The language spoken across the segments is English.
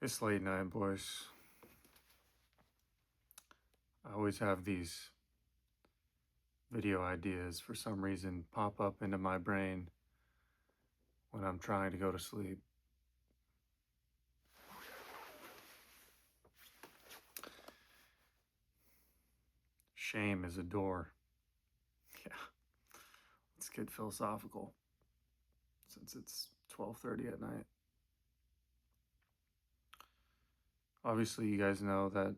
It's late night, boys. I always have these video ideas for some reason pop up into my brain when I'm trying to go to sleep. Shame is a door. Yeah, let's get philosophical since it's 12:30 at night. Obviously, you guys know that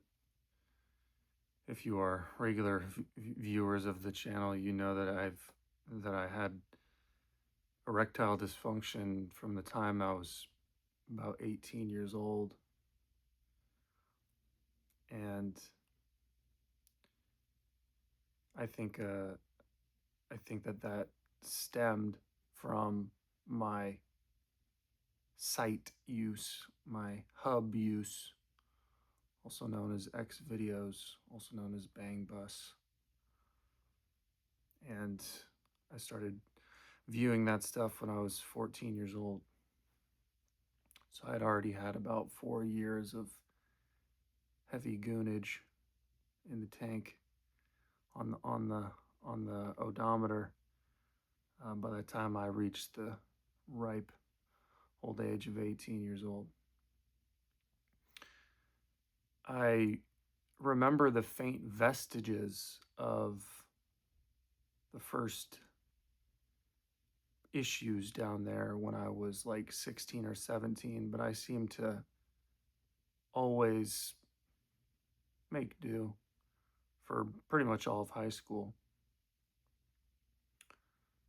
if you are regular viewers of the channel, you know that I had erectile dysfunction from the time I was about 18 years old. And I think that stemmed from my site use, my hub use, also known as X videos, also known as Bang Bus. And I started viewing that stuff when I was 14 years old. So I'd already had about 4 years of heavy goonage in the tank on the odometer by the time I reached the ripe old age of 18 years old. I remember the faint vestiges of the first issues down there when I was like 16 or 17, but I seemed to always make do for pretty much all of high school.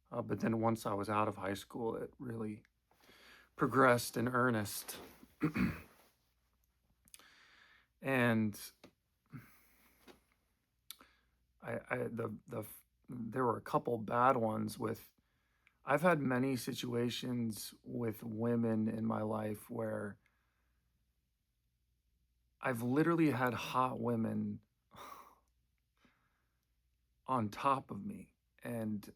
But then once I was out of high school, it really progressed in earnest. And there were a couple bad ones with, I've had many situations with women in my life where I've literally had hot women on top of me, and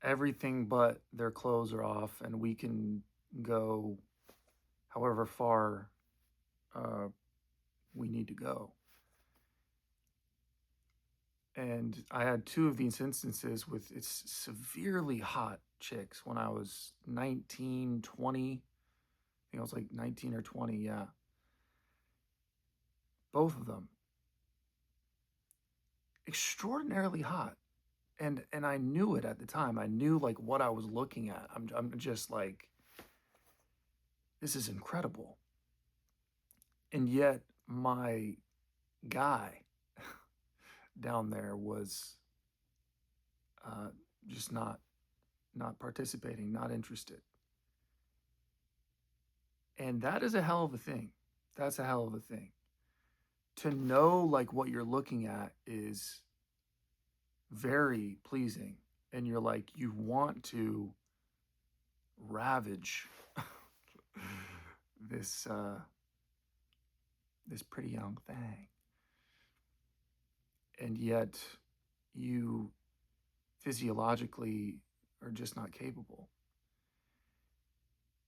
everything but their clothes are off, and we can go however far we need to go. And I had two of these instances with it's severely hot chicks when I was 19, 20. I think I was like 19 or 20, yeah. Both of them. Extraordinarily hot. And I knew it at the time. I knew like what I was looking at. I'm just like, this is incredible. And yet my guy down there was just not participating, not interested. And that is a hell of a thing. That's a hell of a thing. To know like what you're looking at is very pleasing, and you're like, you want to ravage this this pretty young thing, and yet you physiologically are just not capable.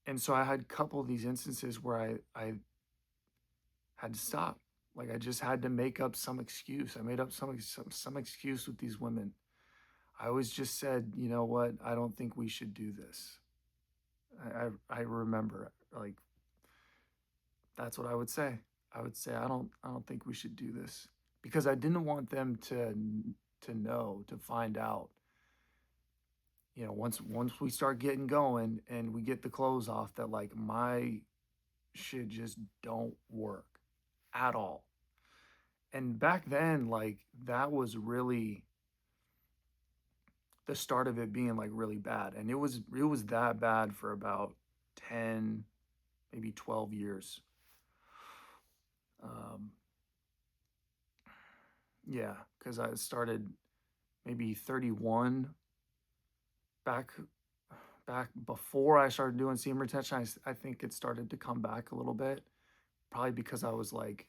And so I had a couple of these instances where I had to stop. Like I just had to make up some excuse. I made up some excuse with these women. I always just said, you know what? I don't think we should do this. I remember like that's what I would say. I would say I don't think we should do this, because I didn't want them to know, to find out. You know, once we start getting going and we get the clothes off, that like my shit just don't work at all. And back then, like that was really the start of it being like really bad. And it was that bad for about 10, maybe 12 years. Yeah, because I started maybe 31 back before I started doing semen retention. I think it started to come back a little bit, probably because I was like,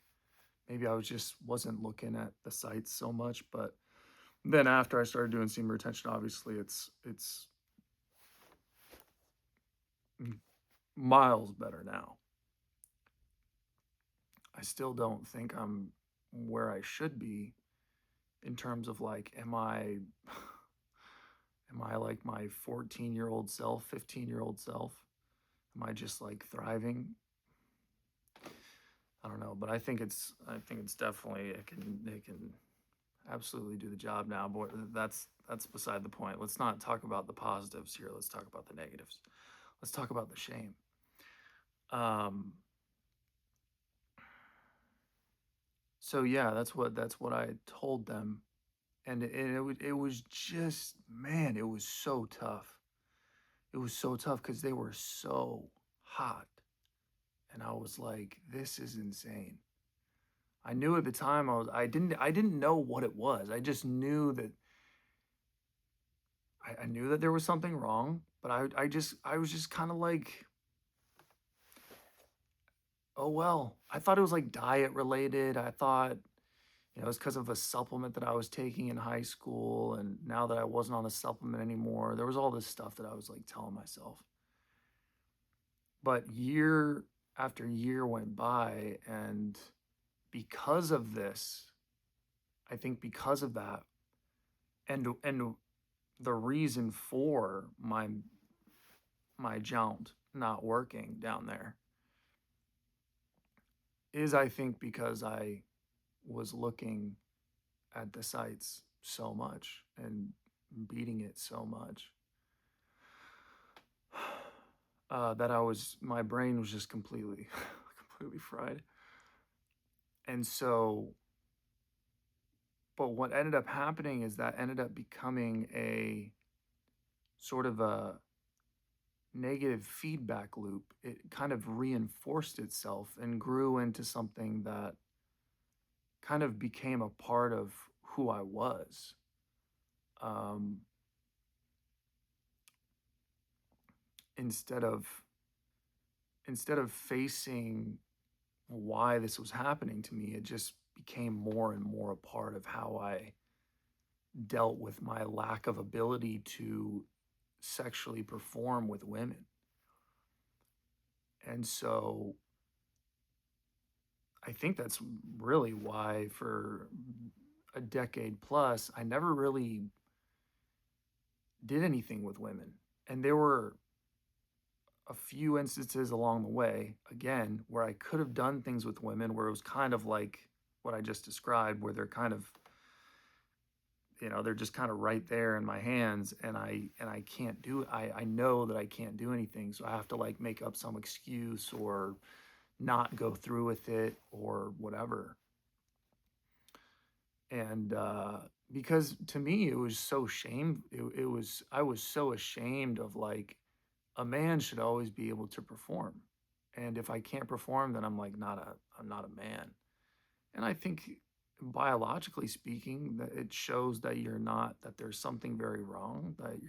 maybe I wasn't looking at the sites so much. But then after I started doing semen retention, obviously it's miles better now. I still don't think I'm where I should be in terms of like, am I like my 14-year-old self, 15-year-old self? Am I just like thriving? I don't know, but I think it's definitely it can absolutely do the job now. But that's beside the point. Let's not talk about the positives here. Let's talk about the negatives. Let's talk about the shame. Um, so yeah, that's what I told them, and it was just, man, it was so tough. It was so tough because they were so hot, and I was like, this is insane. I knew at the time I didn't know what it was. I just knew that I knew that there was something wrong, but I was just kind of like, oh well. I thought it was like diet related. I thought, it's because of a supplement that I was taking in high school, and now that I wasn't on a supplement anymore, there was all this stuff that I was like telling myself. But year after year went by, and because of this, I think because of that, and the reason for my jaunt not working down there is, I think, because I was looking at the sites so much and beating it so much, that my brain was just completely completely fried. And so, but what ended up happening is that ended up becoming a sort of a negative feedback loop. It kind of reinforced itself and grew into something that kind of became a part of who I was. Um, instead of instead of facing why this was happening to me, it just became more and more a part of how I dealt with my lack of ability to sexually perform with women. And so I think that's really why for a decade plus, I never really did anything with women. And there were a few instances along the way, again, where I could have done things with women where it was kind of like what I just described, where they're kind of, they're just kind of right there in my hands, and I can't do, I know that I can't do anything. So I have to like make up some excuse or not go through with it or whatever. And because to me it was so it was, I was so ashamed of like, a man should always be able to perform, and if I can't perform, then I'm not a man. And I think biologically speaking, that it shows that you're not, that there's something very wrong, that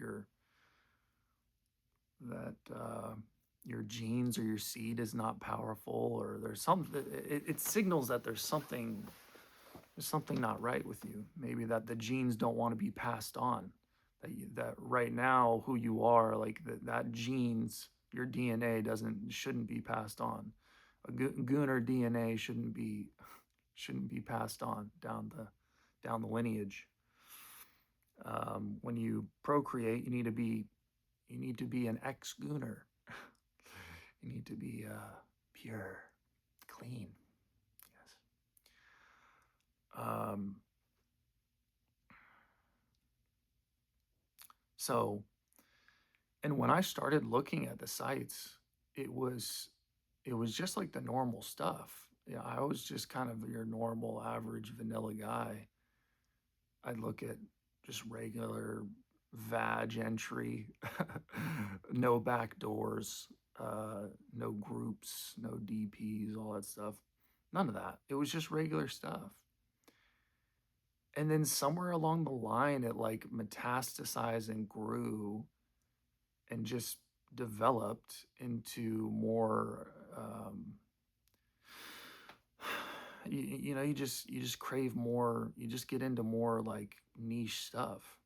that your genes or your seed is not powerful, or there's some, it signals that there's something not right with you. Maybe that the genes don't want to be passed on. That right now who you are, like that genes, your DNA shouldn't be passed on. A gooner DNA shouldn't be passed on down the lineage. When you procreate, you need to be an ex gooner. You need to be pure, clean. Yes. Um, so, and when I started looking at the sites, it was it was just like the normal stuff. Yeah, I was just kind of your normal, average, vanilla guy. I'd look at just regular vag entry, no back doors, no groups, no DPs, all that stuff. None of that. It was just regular stuff. And then somewhere along the line, it like metastasized and grew and just developed into more. You just crave more. You just get into more like niche stuff.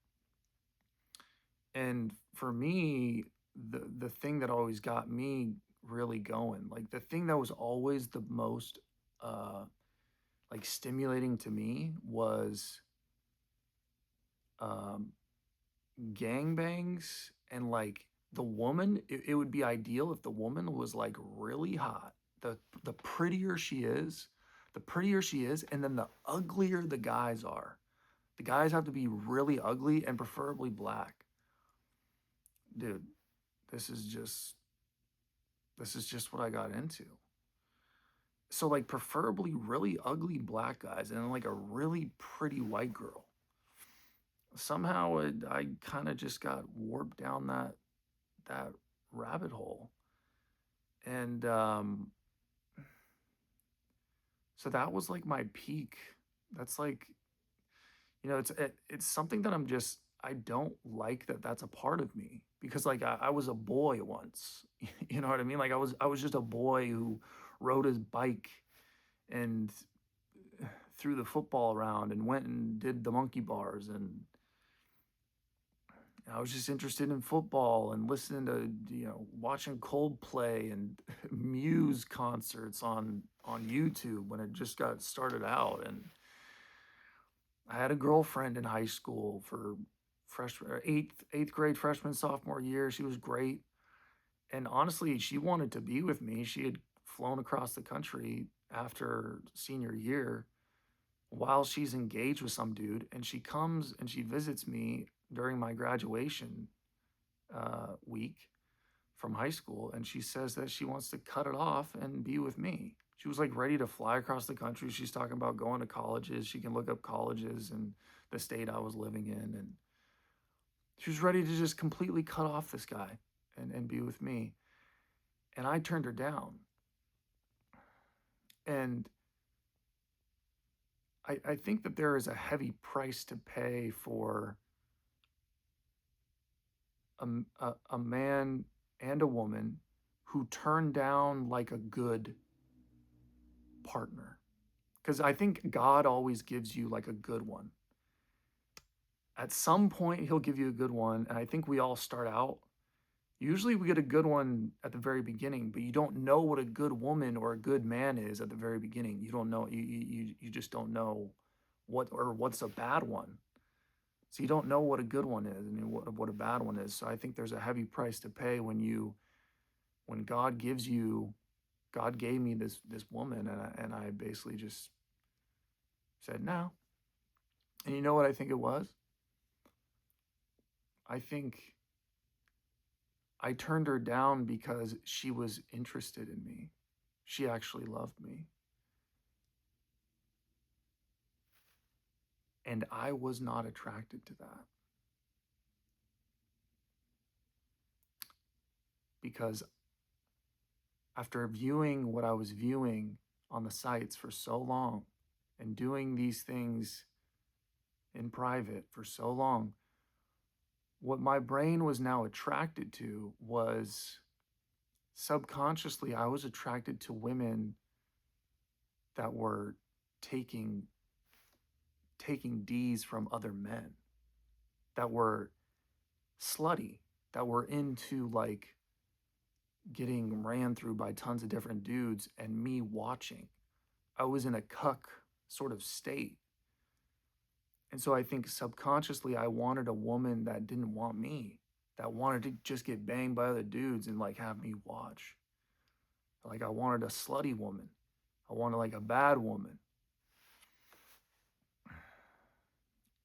And for me, the thing that always got me really going. Like the thing that was always the most like stimulating to me was um gangbangs, and like the woman, it would be ideal if the woman was like really hot. The prettier she is, the prettier she is, and then the uglier the guys are. The guys have to be really ugly and preferably black. Dude, this is just this is just what I got into. So like preferably really ugly black guys and then like a really pretty white girl. Somehow I kind of just got warped down that rabbit hole. And so that was like my peak. That's like, it's something that I don't like that that's a part of me, because like I was a boy once. You know what I mean? Like I was just a boy who rode his bike and threw the football around and went and did the monkey bars, and I was just interested in football and listening to, watching Coldplay and Muse concerts on YouTube when it just got started out. And I had a girlfriend in high school for freshman, eighth grade, freshman, sophomore year. She was great, and honestly, she wanted to be with me. She had flown across the country after senior year while she's engaged with some dude, and she comes and she visits me during my graduation week from high school, and she says that she wants to cut it off and be with me. She was like ready to fly across the country. She's talking about going to colleges. She can look up colleges in the state I was living in, and she was ready to just completely cut off this guy and be with me. And I turned her down. And I think that there is a heavy price to pay for a man and a woman who turn down like a good partner. Because I think God always gives you like a good one. At some point, He'll give you a good one. And I think we all start out. Usually we get a good one at the very beginning, but you don't know what a good woman or a good man is at the very beginning. You don't know. You just don't know what's a bad one. So you don't know what a good one is and what a bad one is. So I think there's a heavy price to pay when God gives you. God gave me this woman, and I basically just said no. And you know what I think it was? I think I turned her down because she was interested in me. She actually loved me. And I was not attracted to that. Because after viewing what I was viewing on the sites for so long and doing these things in private for so long, what my brain was now attracted to was subconsciously, I was attracted to women that were taking D's from other men, that were slutty, that were into like getting ran through by tons of different dudes and me watching. I was in a cuck sort of state. And so I think subconsciously I wanted a woman that didn't want me, that wanted to just get banged by other dudes and like have me watch. Like I wanted a slutty woman. I wanted like a bad woman.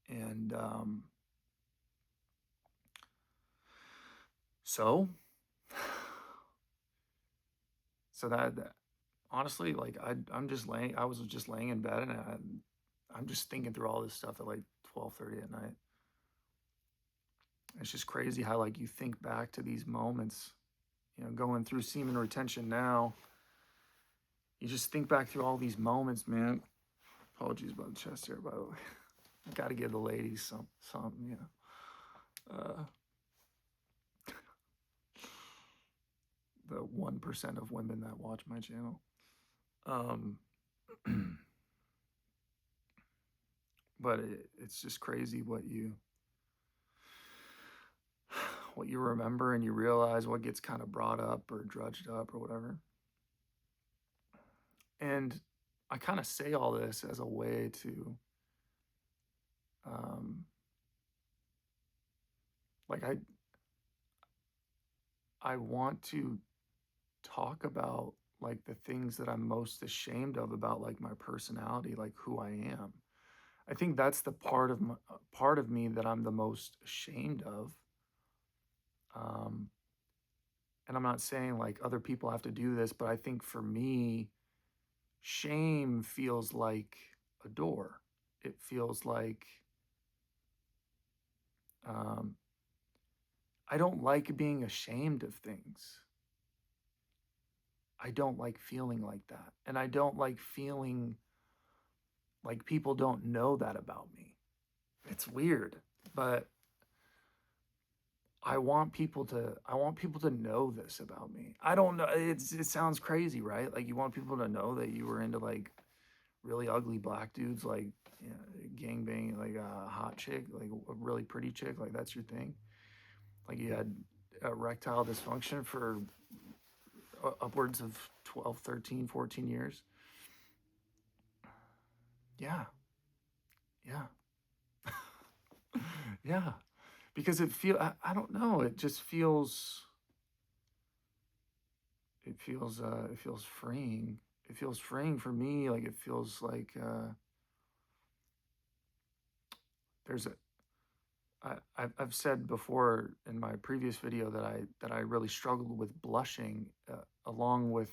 And so so that honestly, like I was just laying in bed, and I'm just thinking through all this stuff at like 12:30 at night. It's just crazy how like you think back to these moments, going through semen retention now. You just think back through all these moments, man. Apologies about the chest hair, by the way. Got to give the ladies some. Uh, the 1% of women that watch my channel. Um, but it's just crazy what what you remember and you realize what gets kind of brought up or drudged up or whatever. And I kind of say all this as a way to, um, like, I want to talk about like the things that I'm most ashamed of about like my personality, like who I am. I think that's the part of me that I'm the most ashamed of. Um, and I'm not saying like other people have to do this, but I think for me, shame feels like a door. It feels like um, I don't like being ashamed of things. I don't like feeling like that. And I don't like feeling like people don't know that about me. It's weird, but I want people to know this about me. I don't know, it sounds crazy, right? Like you want people to know that you were into like really ugly black dudes, like, you know, gang bang, like a hot chick, like a really pretty chick, like that's your thing. Like you had erectile dysfunction for upwards of 12, 13, 14 years. Yeah. Yeah. Yeah. Because I don't know, it just it feels freeing. It feels freeing for me. Like it feels like there's a I've said before in my previous video that I really struggled with blushing, along with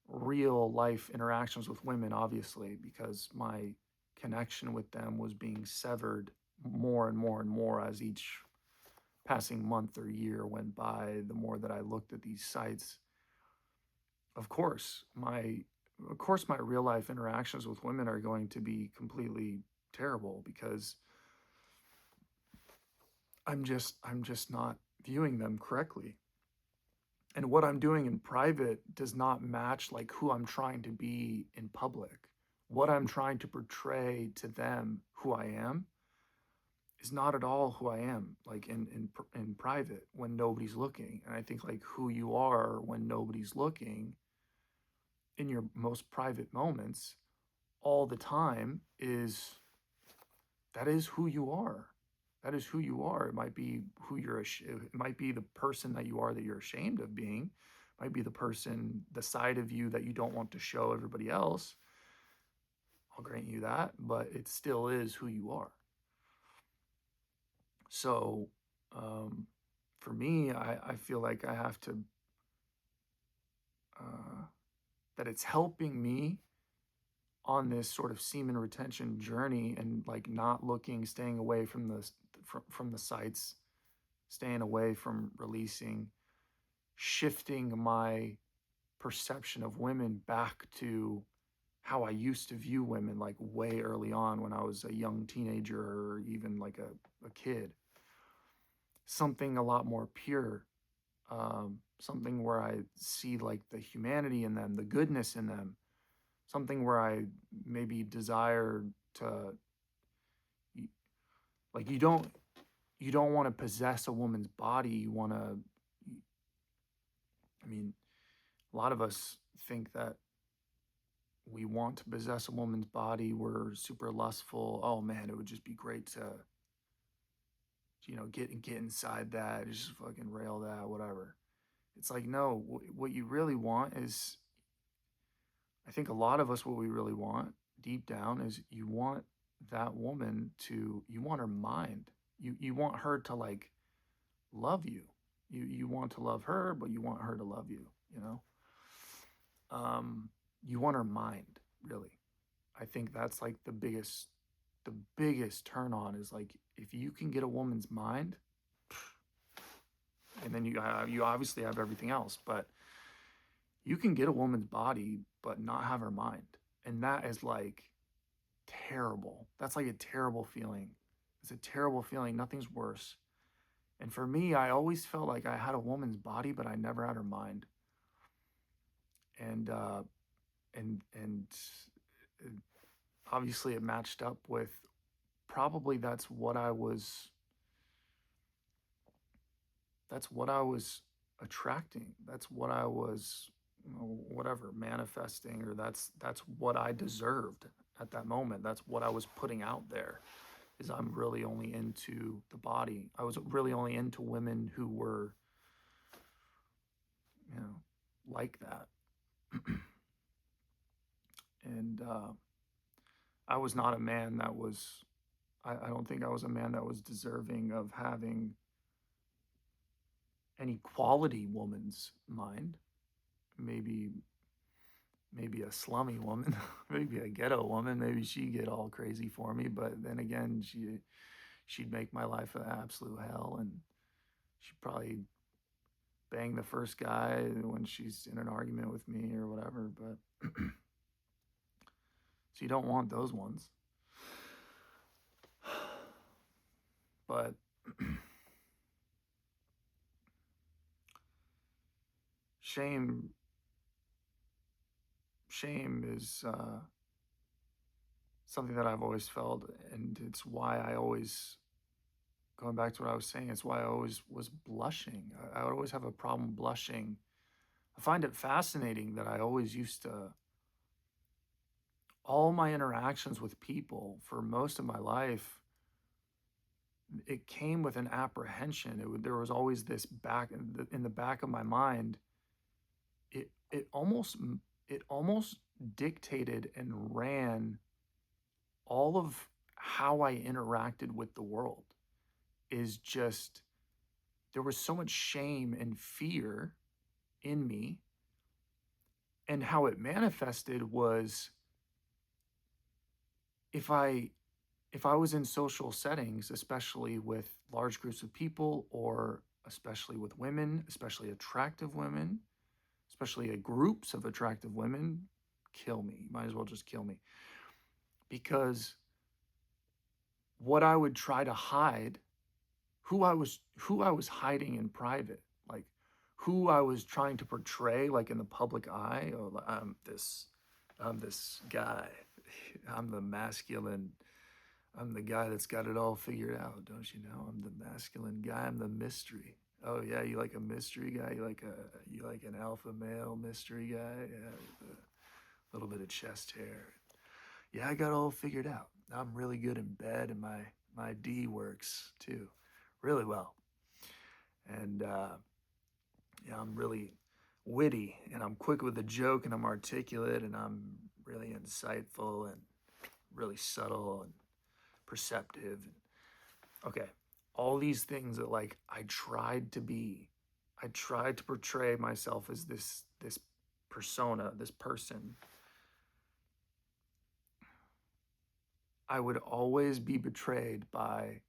real life interactions with women, obviously, because my connection with them was being severed more and more and more as each passing month or year went by. The more that I looked at these sites, of course, my real life interactions with women are going to be completely terrible because I'm just not viewing them correctly. And what I'm doing in private does not match like who I'm trying to be in public. What I'm trying to portray to them, who I am, is not at all who I am, like in private when nobody's looking. And I think like who you are when nobody's looking in your most private moments all the time is that is who you are. That is who you are. It might be it might be the person that you are that you're ashamed of being. It might be the person, the side of you that you don't want to show everybody else. I'll grant you that, but it still is who you are. So, um, for me, I feel like I have to, uh, that it's helping me on this sort of semen retention journey and like not looking, staying away from from the sites, staying away from releasing, shifting my perception of women back to how I used to view women, like way early on when I was a young teenager or even like a kid. Something a lot more pure, something where I see like the humanity in them, the goodness in them, something where I maybe desire to, like, you don't want to possess a woman's body. You want to, I mean, a lot of us think that we want to possess a woman's body. We're super lustful. Oh man, it would just be great to, get inside that, just fucking rail that, whatever. It's like, no, what you really want is, I think a lot of us, what we really want deep down is you want that woman to, you want her mind. You want her to like love you. You want to love her, but you want her to love you, you know? You want her mind, really. I think that's like the biggest turn on is like if you can get a woman's mind, and then you obviously have everything else, but you can get a woman's body but not have her mind, and that is like terrible. That's like a terrible feeling. It's a terrible feeling. Nothing's worse. And for me, I always felt like I had a woman's body, but I never had her mind. And and obviously it matched up with, probably that's what I was that's what I was attracting. That's what I was, whatever, manifesting, or that's what I deserved at that moment. That's what I was putting out there. Is I'm really only into the body. I was really only into women who were, like that. And I was not a man that was. I don't think I was a man that was deserving of having any quality woman's mind. Maybe maybe a slummy woman, maybe a ghetto woman, maybe she'd get all crazy for me, but then again, she'd make my life an absolute hell, and she'd probably bang the first guy when she's in an argument with me or whatever. But so you don't want those ones. But shame is something that I've always felt, and it's why I always, going back to what I was saying, it's why I always was blushing. I would always have a problem blushing. I find it fascinating that I always used to, all my interactions with people for most of my life, it came with an apprehension. There was always this back in the back of my mind. It almost dictated and ran all of how I interacted with the world. Is just, there was so much shame and fear in me, and how it manifested was, if I was in social settings, especially with large groups of people, or especially with women, especially attractive women, especially groups of attractive women, kill me. You might as well just kill me. Because what I would try to hide, who I was hiding in private, like who I was trying to portray, like in the public eye. Oh, I'm this guy. I'm the masculine. I'm the guy that's got it all figured out, don't you know? I'm the masculine guy. I'm the mystery. Oh yeah, you like a mystery guy? You like an alpha male mystery guy? Yeah, with a little bit of chest hair. Yeah, I got it all figured out. I'm really good in bed, and my D works too, really well. And yeah, I'm really witty, and I'm quick with a joke, and I'm articulate, and I'm really insightful, and really subtle, and perceptive. Okay, all these things that, like, I tried to be. I tried to portray myself as this persona, this person. I would always be betrayed by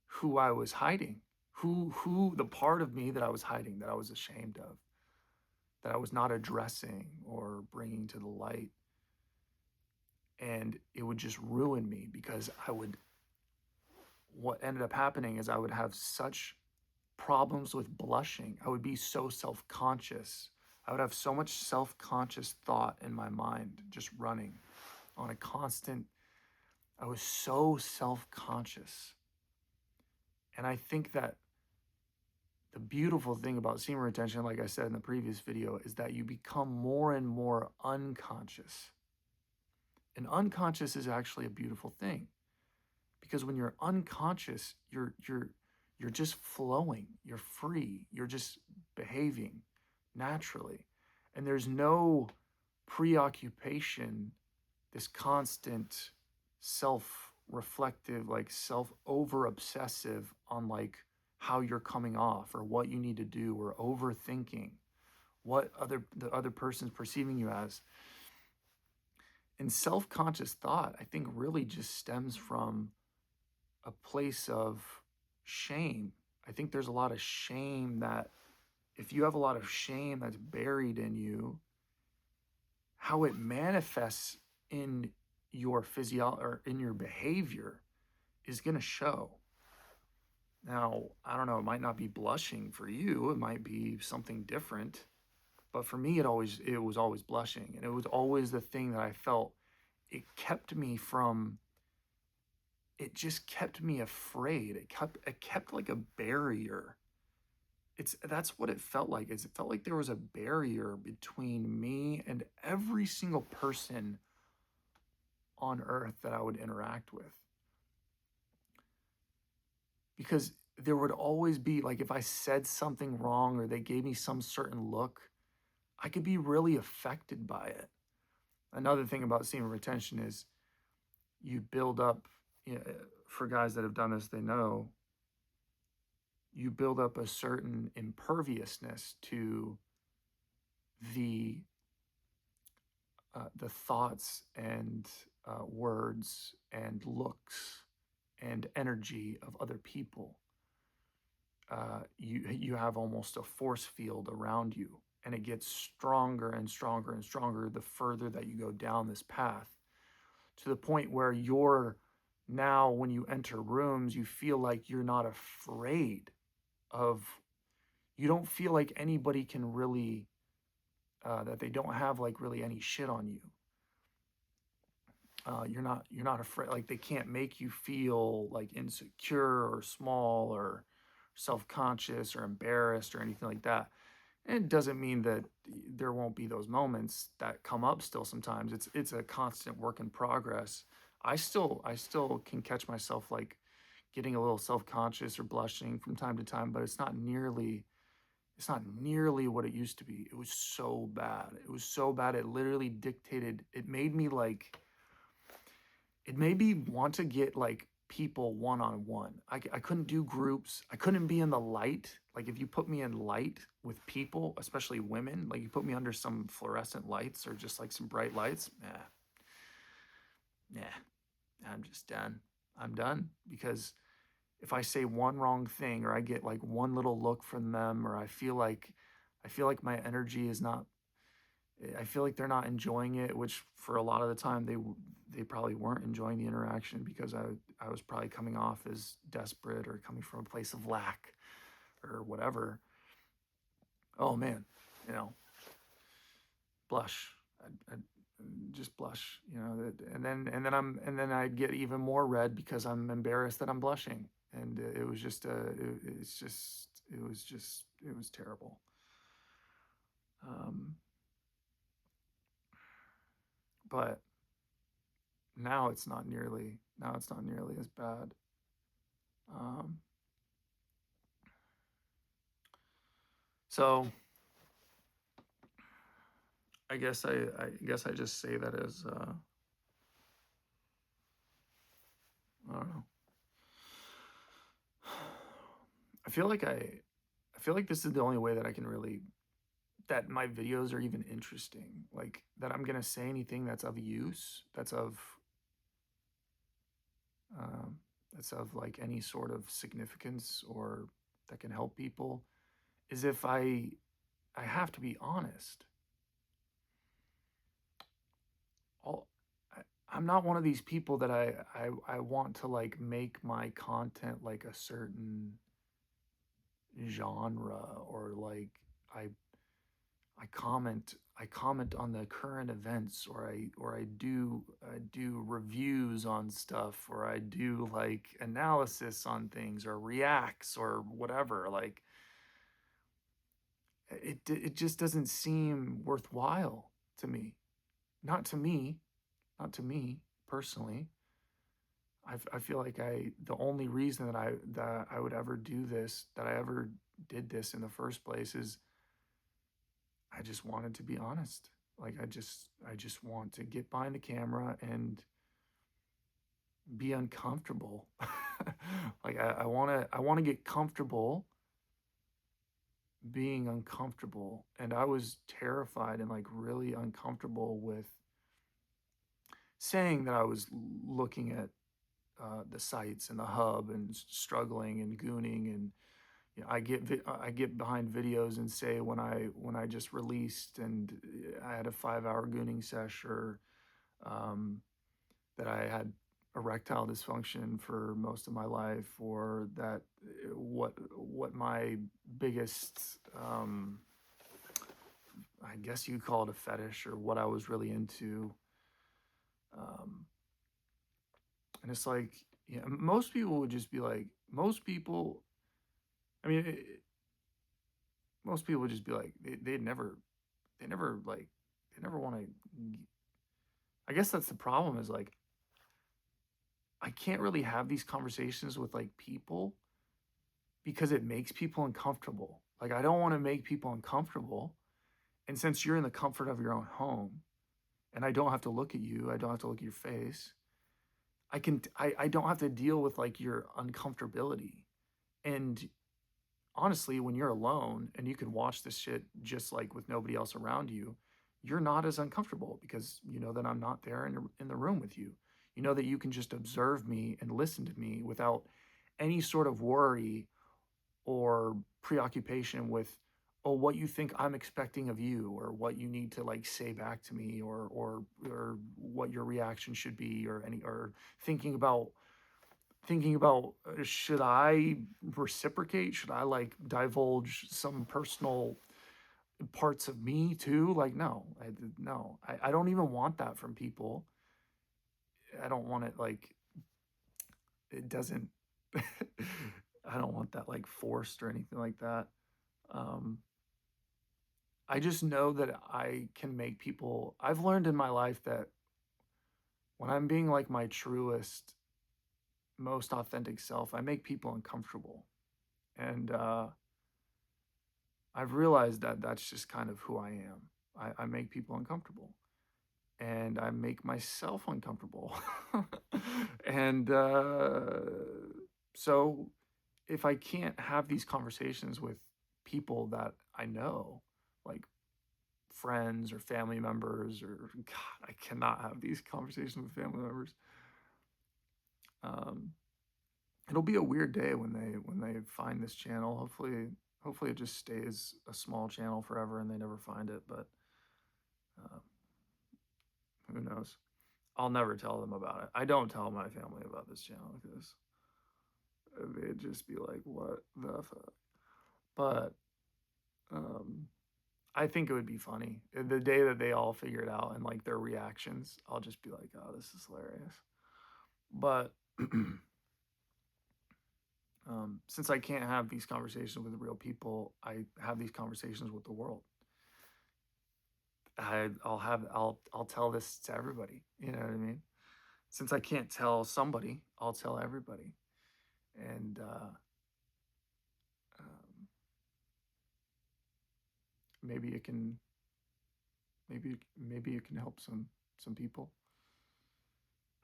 who I was hiding, who the part of me that I was hiding, that I was ashamed of, that I was not addressing or bringing to the light. And it would just ruin me, because what ended up happening is I would have such problems with blushing. I would be so self-conscious. I would have so much self-conscious thought in my mind, just running on a constant. I was so self-conscious. And I think that the beautiful thing about semen retention, like I said in the previous video, is that you become more and more unconscious. And unconscious is actually a beautiful thing, because when you're unconscious, you're just flowing, you're free, you're just behaving naturally. And there's no preoccupation, this constant self-reflective, like over-obsessive on like how you're coming off, or what you need to do, or overthinking what the other person's perceiving you as. And self-conscious thought, I think, really just stems from a place of shame. I think there's a lot of shame that, if you have a lot of shame that's buried in you, how it manifests in your physiology or in your behavior is going to show. Now, I don't know, it might not be blushing for you, it might be something different, but for me it was always blushing, and it was always the thing that I felt, it kept me from it just kept me afraid. It kept like a barrier. That's what it felt like. It felt like there was a barrier between me and every single person on earth that I would interact with. Because there would always be, like, if I said something wrong or they gave me some certain look, I could be really affected by it. Another thing about semen retention is you build up, you know, for guys that have done this, they know, you build up a certain imperviousness to the the thoughts and words and looks and energy of other people. You have almost a force field around you, and it gets stronger and stronger and stronger the further that you go down this path, to the point where you're now, when you enter rooms, you feel like you're not afraid of, you don't feel like anybody can really, that they don't have like really any shit on you. You're not afraid, like they can't make you feel like insecure or small or self-conscious or embarrassed or anything like that. And it doesn't mean that there won't be those moments that come up still sometimes. It's a constant work in progress. I still can catch myself like getting a little self-conscious or blushing from time to time, but it's not nearly what it used to be. It was so bad. It was so bad. It literally dictated, it made me want to get like people one on one. I couldn't do groups. I couldn't be in the light. Like if you put me in light with people, especially women, like you put me under some fluorescent lights or just like some bright lights, nah, I'm just done. I'm done, because if I say one wrong thing or I get like one little look from them, or I feel like my energy is not, I feel like they're not enjoying it, which for a lot of the time they probably weren't enjoying the interaction, because I was probably coming off as desperate or coming from a place of lack or whatever. Oh man, you know, blush. I'd just blush, and then I'd get even more red because I'm embarrassed that I'm blushing, and it was just it was terrible. Um, but now it's not nearly as bad. Um, so I guess I just say that as I don't know. I feel like I feel like this is the only way that I can really, that my videos are even interesting. Like that I'm gonna say anything that's of use, um, that's of like any sort of significance or that can help people, is if I have to be honest. All I, I'm not one of these people that I want to like make my content like a certain genre, or like I I comment on the current events, or I do reviews on stuff, or I do like analysis on things or reacts or whatever. Like it just doesn't seem worthwhile to me. Not to me, not to me personally. I feel like the only reason that I would ever do this, that I ever did this in the first place, is I just wanted to be honest. Like I just want to get behind the camera and be uncomfortable. Like I wanna get comfortable being uncomfortable. And I was terrified and like really uncomfortable with saying that I was looking at the sites and the hub and struggling and gooning, and I get behind videos and say when I just released and I had a 5 hour gooning sesh, or that I had erectile dysfunction for most of my life, or that what my biggest, I guess you call it a fetish, or what I was really into. Um, and it's like, Yeah, most people would just be like, most people, I mean, most people would just be like, they never like, they never want to. I guess that's the problem is like, I can't really have these conversations with like people because it makes people uncomfortable. Like, I don't want to make people uncomfortable. And since you're in the comfort of your own home and I don't have to look at you, I don't have to look at your face, I don't have to deal with like your uncomfortability. And honestly, when you're alone and you can watch this shit just like with nobody else around you, you're not as uncomfortable because you know that I'm not there in the room with you. You know that you can just observe me and listen to me without any sort of worry or preoccupation with, oh, what you think I'm expecting of you, or what you need to like say back to me, or what your reaction should be, or any, or thinking about should I reciprocate? Should I like divulge some personal parts of me too? Like, no, I don't even want that from people. I don't want it like, it doesn't, I don't want that like forced or anything like that. Um, I just know that I can make people, I've learned in my life that when I'm being like my truest, most authentic self, I make people uncomfortable. And I've realized that that's just kind of who I am. I make people uncomfortable and I make myself uncomfortable. And so if I can't have these conversations with people that I know, like friends or family members, or God, I cannot have these conversations with family members. Um, it'll be a weird day when they find this channel. Hopefully it just stays a small channel forever and they never find it. But uh, who knows? I'll never tell them about it. I don't tell my family about this channel because they'd just be like, "What the fuck?" But um, I think it would be funny the day that they all figure it out and like their reactions. I'll just be like, "Oh, this is hilarious." But since I can't have these conversations with real people, I have these conversations with the world. I'll tell this to everybody. You know what I mean? Since I can't tell somebody, I'll tell everybody, and um, maybe it can maybe it can help some people.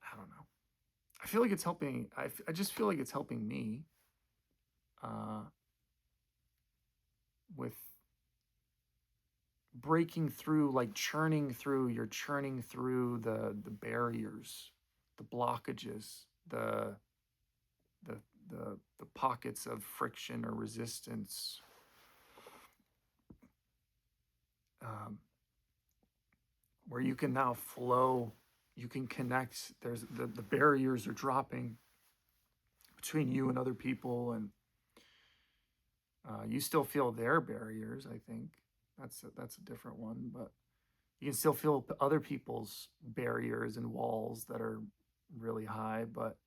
I don't know. I feel like it's helping. I just feel like it's helping me uh, with breaking through, like churning through. You're churning through the barriers, the blockages, the the pockets of friction or resistance. Um, where you can now flow, you can connect. There's the barriers are dropping between you and other people, and you still feel their barriers. I think that's a different one, but you can still feel other people's barriers and walls that are really high. But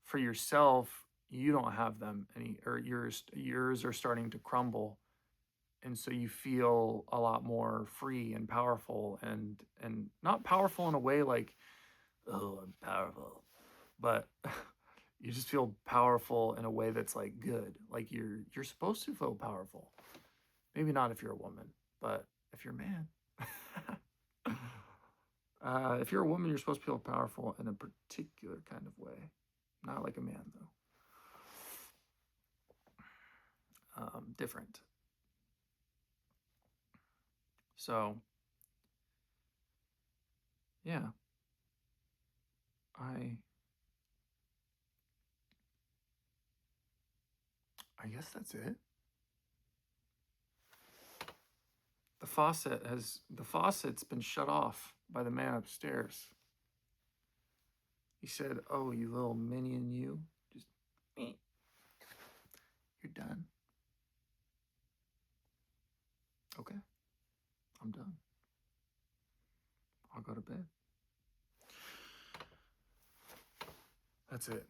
for yourself, you don't have them any, or yours are starting to crumble, and so you feel a lot more free and powerful, and not powerful in a way like, oh, I'm powerful, but you just feel powerful in a way that's like good, like you're supposed to feel powerful. Maybe not if you're a woman, but if you're a man, if you're a woman, you're supposed to feel powerful in a particular kind of way, not like a man though. Different. So yeah, I I guess that's it. The faucet's been shut off by the man upstairs. He said, "Oh, you little minion, you just you're done." Okay, I'm done. I'll go to bed. That's it.